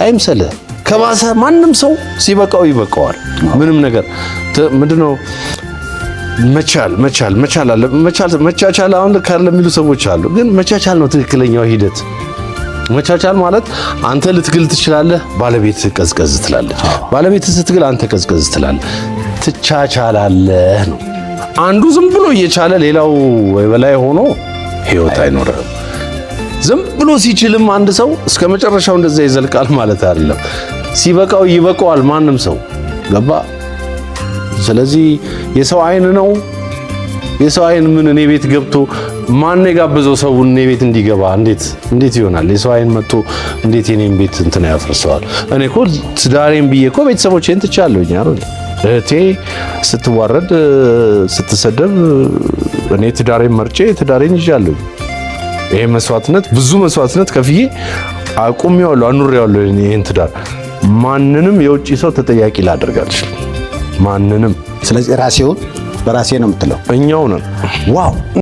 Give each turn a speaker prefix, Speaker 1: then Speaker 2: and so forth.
Speaker 1: አይምሰልህ። ከባሰ ማንም ሰው ሲበቃው ይበቃዋል። ምንም ነገር ምንድነው መቻል አለ። መቻቻል አሁን ካለ የሚሉ ሰዎች አሉ። ግን መቻቻል ነው ትክክለኛው ሂደት። መቻቻል ማለት አንተ ልትግል ትችላለህ፣ ባለቤት ቀዝቀዝ ትላለች። ባለቤት ስትግል አንተ ቀዝቀዝ ትላለህ። ትቻቻላለህ ነው። አንዱ ዝም ብሎ እየቻለ ሌላው በላይ ሆኖ ህይወት አይኖርም። ዝም ብሎ ሲችልም አንድ ሰው እስከ መጨረሻው እንደዛ ይዘልቃል ማለት አይደለም። ሲበቃው ይበቃዋል ማንም ሰው ገባ። ስለዚህ የሰው አይን ነው። የሰው አይን ምን እኔ ቤት ገብቶ ማን የጋበዘው ሰው እኔ ቤት እንዲገባ እንዴት ይሆናል? የሰው አይን መጥቶ እንዴት የኔን ቤት እንትን ያፈርሰዋል? እኔ እኮ ትዳሬን ብዬ እኮ ቤተሰቦቼን ትቻለሁኝ አይደል? እህቴ ስትዋረድ ስትሰደብ እኔ ትዳሬን መርጬ ትዳሬን ይዣለሁ። ይሄ መስዋዕትነት ብዙ መስዋዕትነት ከፍዬ አቁሜዋለሁ፣ አኑሬዋለሁ ይሄን ትዳር። ማንንም የውጭ ሰው ተጠያቂ ላደርግ አልችልም። ማንንም።
Speaker 2: ስለዚህ ራሴውን በራሴ ነው የምትለው።
Speaker 1: እኛው ነን።
Speaker 2: ዋው